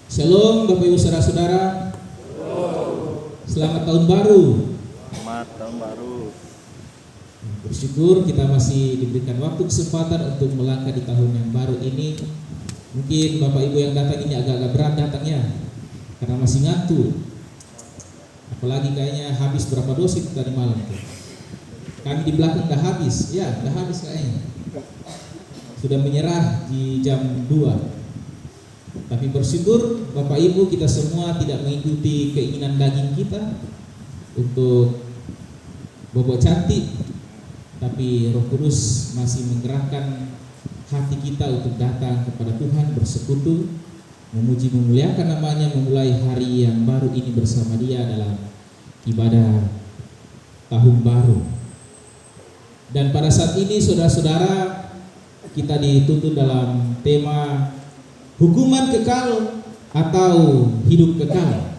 Shalom Bapak Ibu Saudara-saudara. Selamat tahun baru. Selamat tahun baru. Bersyukur kita masih diberikan waktu kesempatan untuk melangkah di tahun yang baru ini. Mungkin Bapak Ibu yang datang ini agak-agak berat datangnya karena masih ngantuk. Apalagi kayaknya habis berapa dosis tadi malam tuh. Kami di belakang udah habis, ya udah habis kayaknya. Sudah menyerah di jam 2. Tapi bersyukur Bapak Ibu kita semua tidak mengikuti keinginan daging kita untuk bobok cantik, tapi Roh Kudus masih menggerakkan hati kita untuk datang kepada Tuhan, bersekutu, memuji memuliakan namanya, memulai hari yang baru ini bersama Dia dalam ibadah tahun baru. Dan pada saat ini saudara-saudara, kita dituntun dalam tema hukuman kekal atau hidup kekal.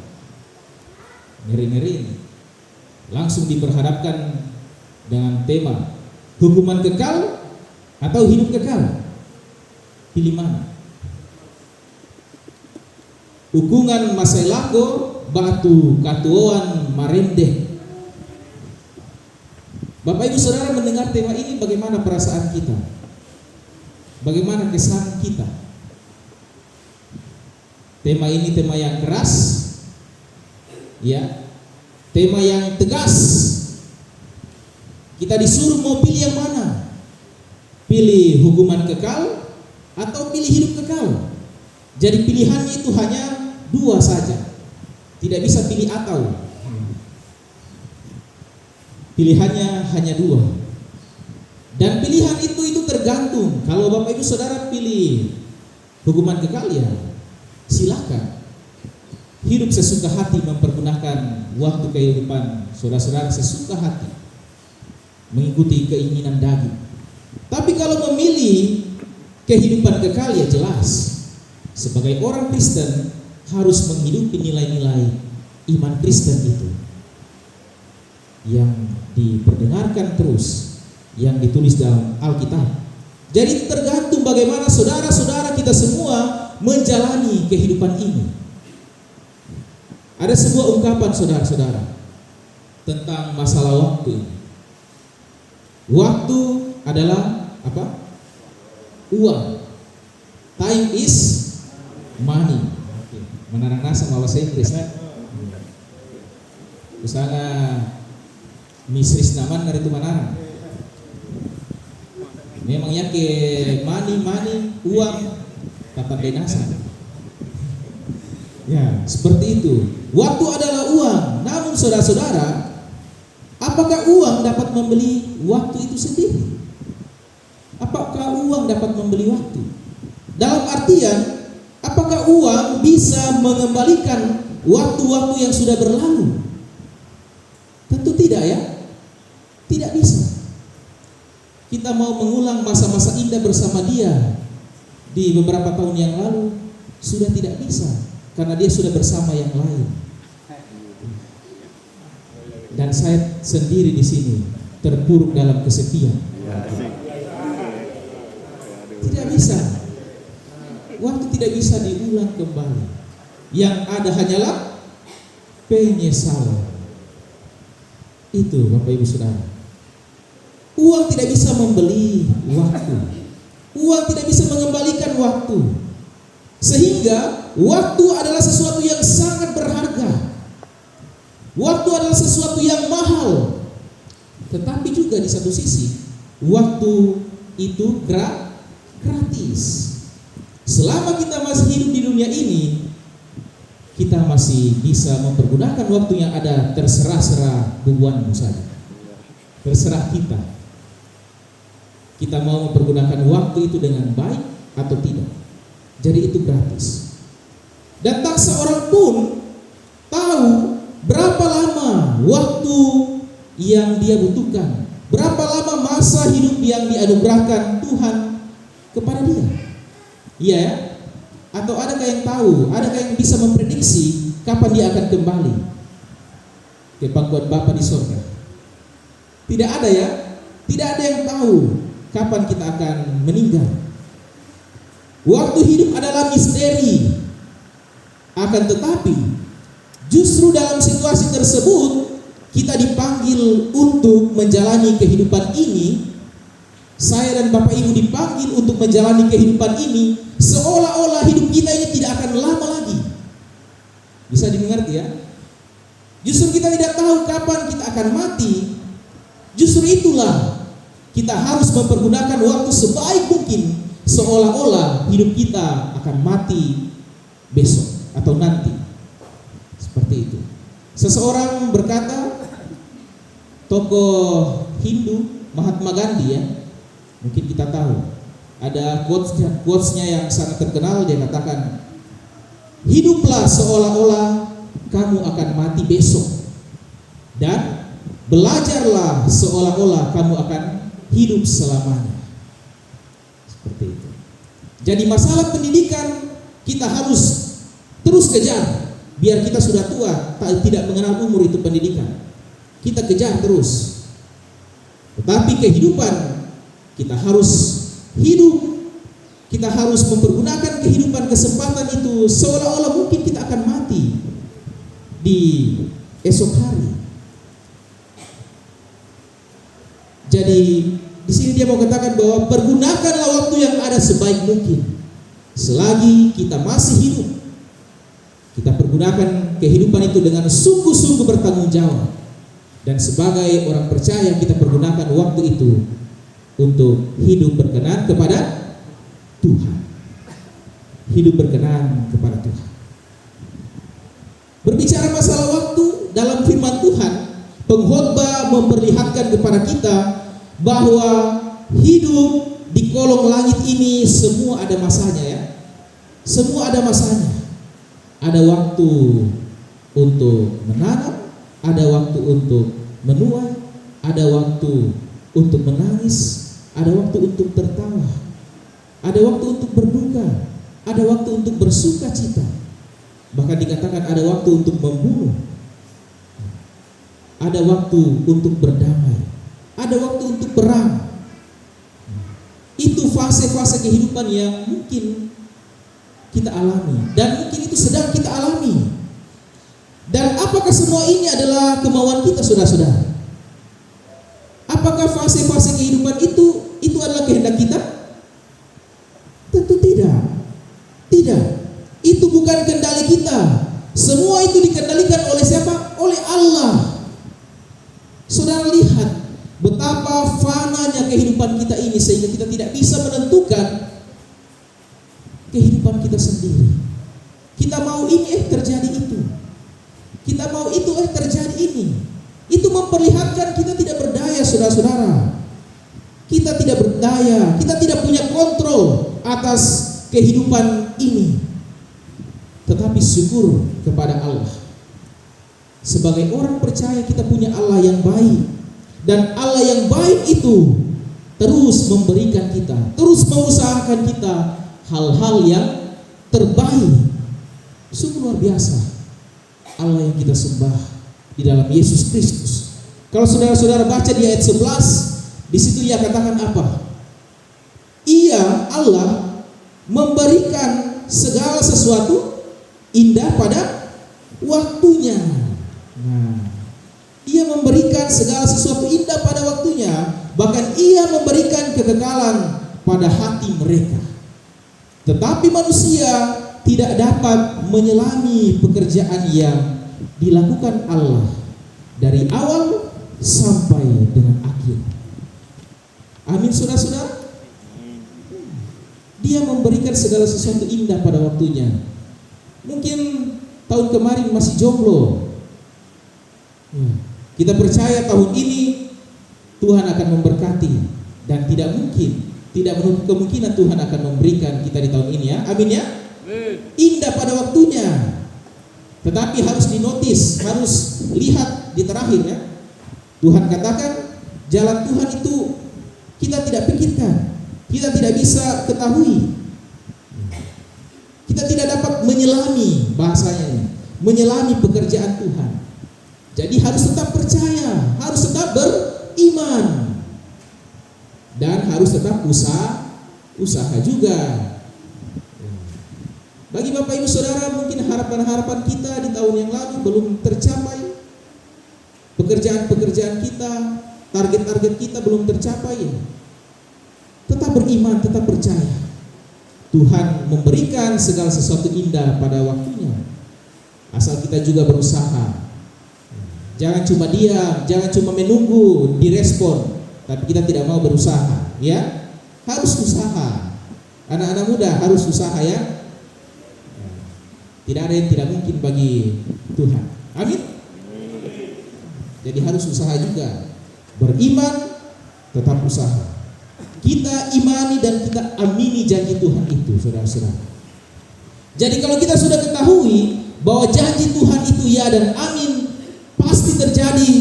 Ngeri-ngeri ini. Langsung diperhadapkan dengan tema hukuman kekal atau hidup kekal. Pilih mana? Hukuman maselako batu katuoan marende. Bapak Ibu Saudara mendengar tema ini, bagaimana perasaan kita? Bagaimana kesan kita? Tema ini tema yang keras, ya, tema yang tegas. Kita disuruh mau pilih yang mana? Pilih hukuman kekal atau pilih hidup kekal? Jadi pilihannya itu hanya dua saja, tidak bisa pilih atau. Pilihannya hanya dua. Dan pilihan itu tergantung. Kalau Bapak Ibu Saudara pilih hukuman kekal, ya silakan. Hidup sesuka hati, mempergunakan waktu kehidupan saudara-saudara sesuka hati, mengikuti keinginan daging. Tapi kalau memilih kehidupan kekal, ya jelas sebagai orang Kristen harus menghidupi nilai-nilai iman Kristen itu yang diperdengarkan terus, yang ditulis dalam Alkitab. Jadi itu tergantung bagaimana saudara-saudara kita semua menjalani kehidupan ini. Ada sebuah ungkapan saudara-saudara tentang masalah waktu ini. Waktu adalah apa? Uang. Time is money. Menarang nasa bahasa Inggris. Misalnya Misris naman ngarito manarang. Memangnya ke money uang dapat dinasa. Ya, seperti itu. Waktu adalah uang. Namun saudara-saudara, apakah uang dapat membeli waktu itu sendiri? Apakah uang dapat membeli waktu? Dalam artian, apakah uang bisa mengembalikan waktu-waktu yang sudah berlalu? Tentu tidak, ya. Tidak bisa. Kita mau mengulang masa-masa indah bersama Dia di beberapa tahun yang lalu, sudah tidak bisa, karena Dia sudah bersama yang lain. Dan saya sendiri di sini terpuruk dalam kesepian. Tidak bisa. Waktu tidak bisa diulang kembali. Yang ada hanyalah penyesalan. Itu Bapak Ibu Saudara. Uang tidak bisa membeli waktu. Uang tidak bisa mengembalikan waktu. Sehingga waktu adalah sesuatu yang sangat berharga. Waktu adalah sesuatu yang mahal. Tetapi juga di satu sisi, waktu itu gratis. Selama kita masih hidup di dunia ini, kita masih bisa mempergunakan waktu yang ada. Terserah bubuanmu saja. Terserah kita. Kita mau mempergunakan waktu itu dengan baik atau tidak. Jadi itu gratis. Dan tak seorang pun tahu berapa lama waktu yang dia butuhkan, berapa lama masa hidup yang dianugerahkan Tuhan kepada dia. Iya ya? Atau adakah yang tahu, adakah yang bisa memprediksi kapan dia akan kembali ke pangkuan Bapa di surga? Tidak ada, ya. Tidak ada yang tahu kapan kita akan meninggal. Waktu hidup adalah misteri. Akan tetapi justru dalam situasi tersebut kita dipanggil untuk menjalani kehidupan ini. Saya dan Bapak Ibu dipanggil untuk menjalani kehidupan ini seolah-olah hidup kita ini tidak akan lama lagi. Bisa dimengerti ya? Justru kita tidak tahu kapan kita akan mati. Justru itulah kita harus mempergunakan waktu sebaik mungkin, seolah-olah hidup kita akan mati besok atau nanti. Seperti itu. Seseorang berkata, tokoh Hindu Mahatma Gandhi ya, mungkin kita tahu, ada quotes-nya yang sangat terkenal. Dia katakan, hiduplah seolah-olah kamu akan mati besok, dan belajarlah seolah-olah kamu akan hidup selamanya. Seperti itu. Jadi masalah pendidikan kita harus terus kejar, biar kita sudah tua tidak mengenal umur itu pendidikan. Kita kejar terus. Tetapi kehidupan kita harus hidup, kita harus mempergunakan kehidupan kesempatan itu seolah-olah mungkin kita akan mati di esok hari. Jadi di sini dia mau katakan bahwa pergunakanlah waktu yang ada sebaik mungkin. Selagi kita masih hidup, kita pergunakan kehidupan itu dengan sungguh-sungguh bertanggung jawab. Dan sebagai orang percaya kita pergunakan waktu itu untuk hidup berkenan kepada Tuhan. Hidup berkenan kepada Tuhan. Berbicara masalah waktu, dalam firman Tuhan, pengkhotbah memperlihatkan kepada kita bahwa hidup di kolong langit ini semua ada masanya ya. Semua ada masanya. Ada waktu untuk menanam, ada waktu untuk menuai, ada waktu untuk menangis, ada waktu untuk tertawa, ada waktu untuk berduka, ada waktu untuk bersuka cita. Bahkan dikatakan ada waktu untuk membunuh, ada waktu untuk berdamai, ada waktu untuk perang. Itu fase-fase kehidupan yang mungkin kita alami, dan mungkin itu sedang kita alami. Dan apakah semua ini adalah kemauan kita, saudara-saudara? Apakah fase-fase kehidupan itu adalah kehendak kita? Tentu tidak. Tidak. Itu bukan kendali kita. Semua itu dikendalikan oleh siapa? Oleh Allah. Saudara lihat betapa fananya kehidupan kita ini, sehingga kita tidak bisa menentukan kehidupan kita sendiri. Kita mau ini terjadi itu. Kita mau itu terjadi ini. Itu memperlihatkan kita tidak berdaya, saudara-saudara. Kita tidak berdaya, kita tidak punya kontrol atas kehidupan ini. Tetapi syukur kepada Allah. Sebagai orang percaya kita punya Allah yang baik. Dan Allah yang baik itu terus memberikan kita, terus mengusahakan kita hal-hal yang terbaik. Sungguh luar biasa Allah yang kita sembah di dalam Yesus Kristus. Kalau saudara-saudara baca di ayat 11, di situ ia katakan apa? Ia, Allah, memberikan segala sesuatu indah pada waktunya. Nah, ia memberikan segala sesuatu indah pada waktunya, bahkan ia memberikan kekekalan pada hati mereka. Tetapi manusia tidak dapat menyelami pekerjaan yang dilakukan Allah dari awal sampai dengan akhir. Amin, saudara-saudara. Dia memberikan segala sesuatu indah pada waktunya. Mungkin tahun kemarin masih jomblo. Kita percaya tahun ini Tuhan akan memberkati, dan tidak menutup kemungkinan Tuhan akan memberikan kita di tahun ini ya. Amin ya. Indah pada waktunya. Tetapi harus dinotis, harus lihat di terakhir ya. Tuhan katakan jalan Tuhan itu kita tidak pikirkan, kita tidak bisa ketahui, kita tidak dapat menyelami, bahasanya menyelami pekerjaan Tuhan. Jadi harus tetap percaya, harus tetap beriman, dan harus tetap usaha juga. Bagi Bapak Ibu Saudara, mungkin harapan-harapan kita di tahun yang lalu belum tercapai. Pekerjaan-pekerjaan kita, target-target kita belum tercapai. Tetap beriman, tetap percaya. Tuhan memberikan segala sesuatu indah pada waktunya. Asal kita juga berusaha. Jangan cuma diam, jangan cuma menunggu direspon, tapi kita tidak mau berusaha, ya. Harus usaha. Anak-anak muda harus usaha, ya. Tidak ada yang tidak mungkin bagi Tuhan. Amin. Jadi harus usaha juga. Beriman, tetap usaha. Kita imani dan kita amini janji Tuhan itu, saudara-saudara. Jadi kalau kita sudah ketahui bahwa janji Tuhan itu ya dan amin, pasti terjadi.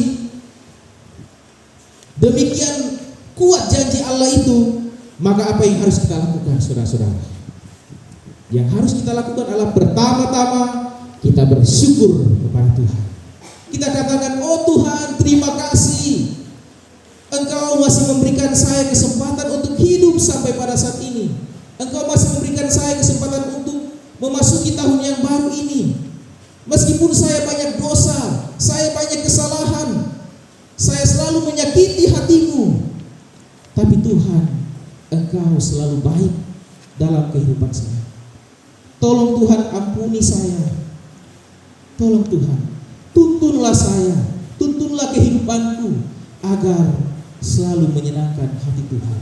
Demikian kuat janji Allah itu, maka apa yang harus kita lakukan, saudara-saudara? Yang harus kita lakukan adalah pertama-tama kita bersyukur kepada Tuhan. Kita katakan, oh Tuhan, terima kasih. Engkau masih memberikan saya kesempatan untuk hidup sampai pada saat ini. Engkau masih memberikan saya kesempatan untuk memasuki tahun yang baru ini. Meskipun saya banyak dosa, saya banyak kesalahan, saya selalu menyakiti hatimu, tapi Tuhan, Engkau selalu baik dalam kehidupan saya. Tolong Tuhan, ampuni saya. Tolong Tuhan, tuntunlah saya, tuntunlah kehidupanku agar selalu menyenangkan hati Tuhan.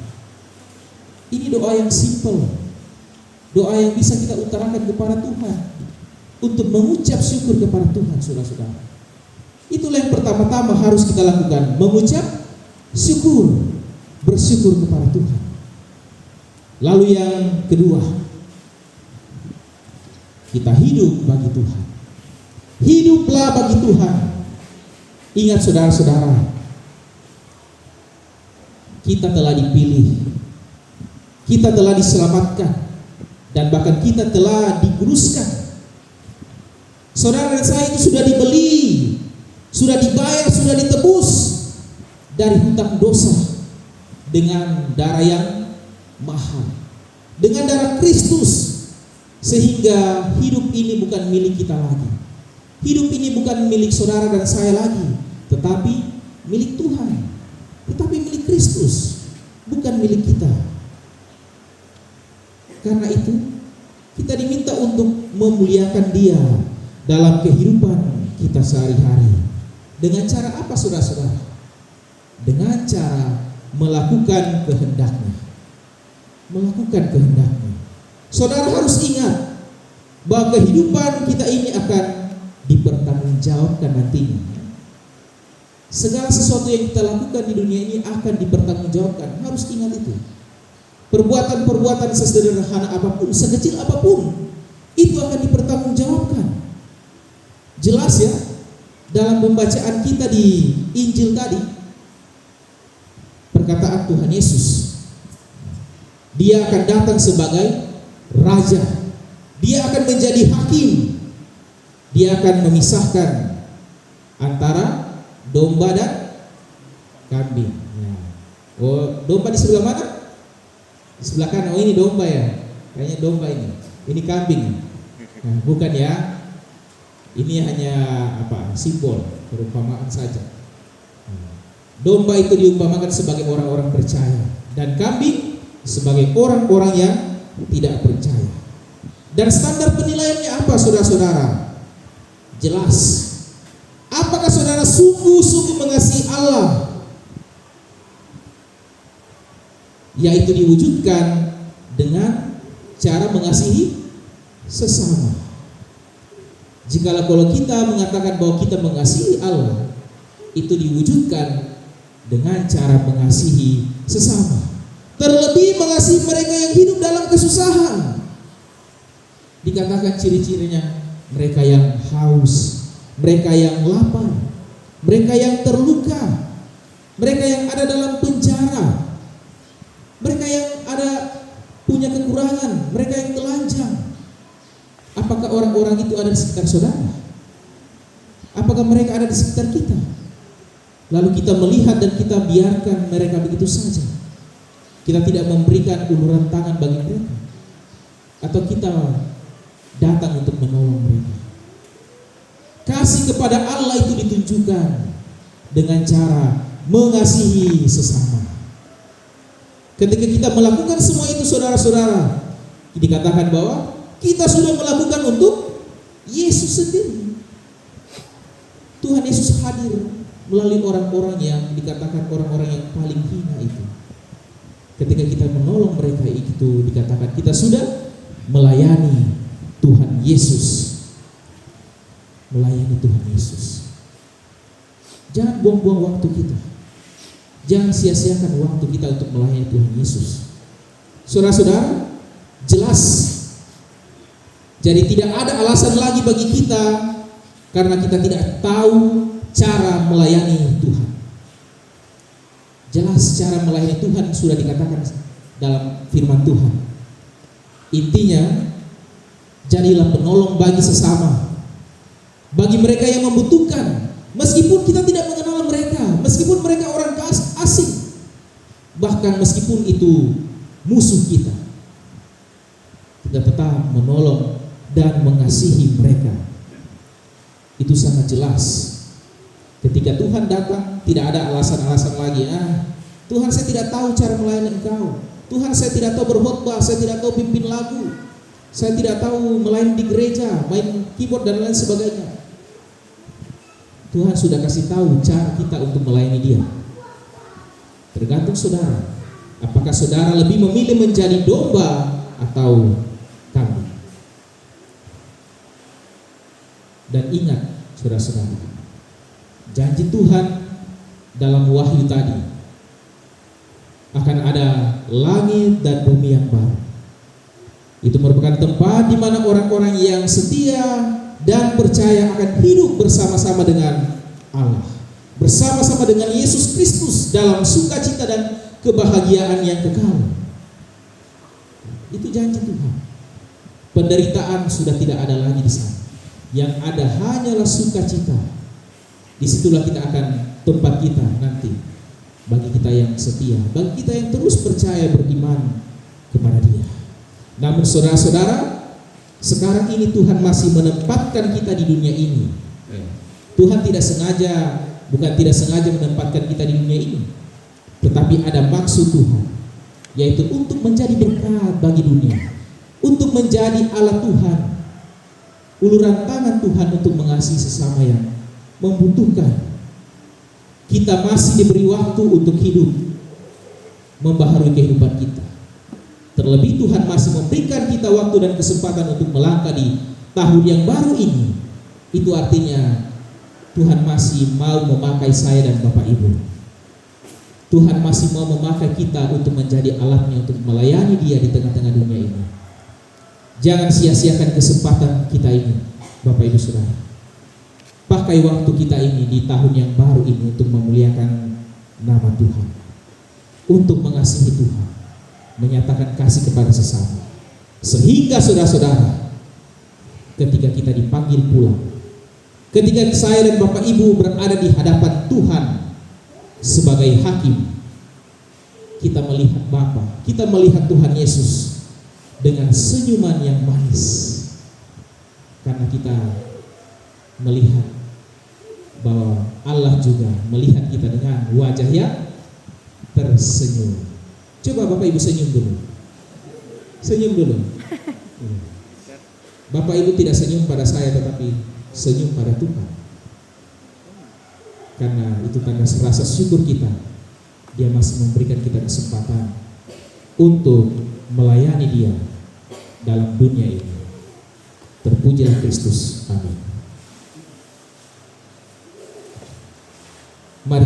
Ini doa yang simple, doa yang bisa kita utarakan kepada Tuhan untuk mengucap syukur kepada Tuhan, saudara-saudara. Itulah yang pertama-tama harus kita lakukan, mengucap syukur, bersyukur kepada Tuhan. Lalu yang kedua, kita hidup bagi Tuhan. Hiduplah bagi Tuhan. Ingat saudara-saudara, kita telah dipilih, kita telah diselamatkan, dan bahkan kita telah dikuduskan. Saudara dan saya itu sudah dibeli, sudah dibayar, sudah ditebus dari hutang dosa dengan darah yang mahal, dengan darah Kristus. Sehingga hidup ini bukan milik kita lagi. Hidup ini bukan milik saudara dan saya lagi, tetapi milik Tuhan, tetapi milik Kristus, bukan milik kita. Karena itu kita diminta untuk memuliakan Dia dalam kehidupan kita sehari-hari. Dengan cara apa, saudara-saudara? Dengan cara melakukan kehendak-Nya. Melakukan kehendak-Nya. Saudara harus ingat bahwa kehidupan kita ini akan dipertanggungjawabkan nantinya. Segala sesuatu yang kita lakukan di dunia ini akan dipertanggungjawabkan. Harus ingat itu. Perbuatan-perbuatan sesederhana apapun, sekecil apapun, itu akan dipertanggungjawabkan. Jelas ya, dalam pembacaan kita di Injil tadi, perkataan Tuhan Yesus, Dia akan datang sebagai Raja. Dia akan menjadi hakim. Dia akan memisahkan antara domba dan kambing. Oh, domba di sebelah mana? Di sebelah kanan. Oh, ini domba ya. Kayaknya domba ini. Ini kambing. Nah, bukan ya. Ini hanya simbol, perumpamaan saja. Domba itu diumpamakan sebagai orang-orang percaya, dan kambing sebagai orang-orang yang tidak percaya. Dan standar penilaiannya apa, saudara-saudara? Jelas. Apakah saudara sungguh-sungguh mengasihi Allah? Yaitu diwujudkan dengan cara mengasihi sesama. Jikalau kalau kita mengatakan bahwa kita mengasihi Allah, itu diwujudkan dengan cara mengasihi sesama. Terlebih mengasihi mereka yang hidup dalam kesusahan. Dikatakan ciri-cirinya, mereka yang haus, mereka yang lapar, mereka yang terluka, mereka yang ada dalam penjara, mereka yang ada punya kekurangan, mereka yang telanjang. Apakah orang-orang itu ada di sekitar saudara? Apakah mereka ada di sekitar kita? Lalu kita melihat dan kita biarkan mereka begitu saja. Kita tidak memberikan uluran tangan bagi mereka. Atau kita datang untuk menolong mereka. Kasih kepada Allah itu ditunjukkan dengan cara mengasihi sesama. Ketika kita melakukan semua itu, saudara-saudara, dikatakan bahwa kita sudah melakukan untuk Yesus sendiri. Tuhan Yesus hadir melalui orang-orang yang dikatakan orang-orang yang paling hina itu. Ketika kita menolong mereka itu, dikatakan kita sudah melayani Tuhan Yesus. Melayani Tuhan Yesus. Jangan buang-buang waktu kita. Jangan sia-siakan waktu kita untuk melayani Tuhan Yesus. Saudara-saudara, jelas. Jadi tidak ada alasan lagi bagi kita karena kita tidak tahu cara melayani Tuhan. Jelas cara melayani Tuhan sudah dikatakan dalam firman Tuhan. Intinya, jadilah penolong bagi sesama, bagi mereka yang membutuhkan, meskipun kita tidak mengenal mereka, meskipun mereka orang asing, bahkan meskipun itu musuh kita tetap menolong dan mengasihi mereka. Itu sangat jelas. Ketika Tuhan datang, tidak ada alasan-alasan lagi. Tuhan, saya tidak tahu cara melayani Engkau. Tuhan, saya tidak tahu berkhotbah, saya tidak tahu pimpin lagu, saya tidak tahu melayani di gereja, main keyboard dan lain sebagainya. Tuhan sudah kasih tahu cara kita untuk melayani Dia. Tergantung saudara. Apakah saudara lebih memilih menjadi domba atau kambing? Dan ingat, saudara-saudara, janji Tuhan dalam Wahyu tadi akan ada langit dan bumi yang baru. Itu merupakan tempat di mana orang-orang yang setia dan percaya akan hidup bersama-sama dengan Allah, bersama-sama dengan Yesus Kristus dalam sukacita dan kebahagiaan yang kekal. Itu janji Tuhan. Penderitaan sudah tidak ada lagi di sana. Yang ada hanyalah sukacita. Disitulah kita akan tempat kita nanti, bagi kita yang setia, bagi kita yang terus percaya beriman kepada Dia. Namun saudara-saudara, sekarang ini Tuhan masih menempatkan kita di dunia ini. Tuhan bukan tidak sengaja menempatkan kita di dunia ini, tetapi ada maksud Tuhan, yaitu untuk menjadi berkat bagi dunia, untuk menjadi alat Tuhan, uluran tangan Tuhan untuk mengasihi sesama yang membutuhkan. Kita masih diberi waktu untuk hidup, membaharui kehidupan kita. Terlebih Tuhan masih memberikan kita waktu dan kesempatan untuk melangkah di tahun yang baru ini. Itu artinya Tuhan masih mau memakai saya dan Bapak Ibu. Tuhan masih mau memakai kita untuk menjadi alatnya untuk melayani Dia di tengah-tengah dunia ini. Jangan sia-siakan kesempatan kita ini, Bapak Ibu Saudara. Pakai waktu kita ini di tahun yang baru ini untuk memuliakan nama Tuhan, untuk mengasihi Tuhan, menyatakan kasih kepada sesama, sehingga saudara-saudara, ketika kita dipanggil pulang, ketika saya dan Bapak Ibu berada di hadapan Tuhan sebagai hakim, kita melihat Bapa, kita melihat Tuhan Yesus dengan senyuman yang manis, karena kita melihat bahwa Allah juga melihat kita dengan wajah yang tersenyum. Coba Bapak Ibu senyum dulu. Senyum dulu. Bapak Ibu tidak senyum pada saya, tetapi senyum pada Tuhan. Karena itu tanda rasa syukur kita. Dia masih memberikan kita kesempatan untuk melayani Dia dalam dunia ini. Terpujilah Kristus. Amin. Mari kita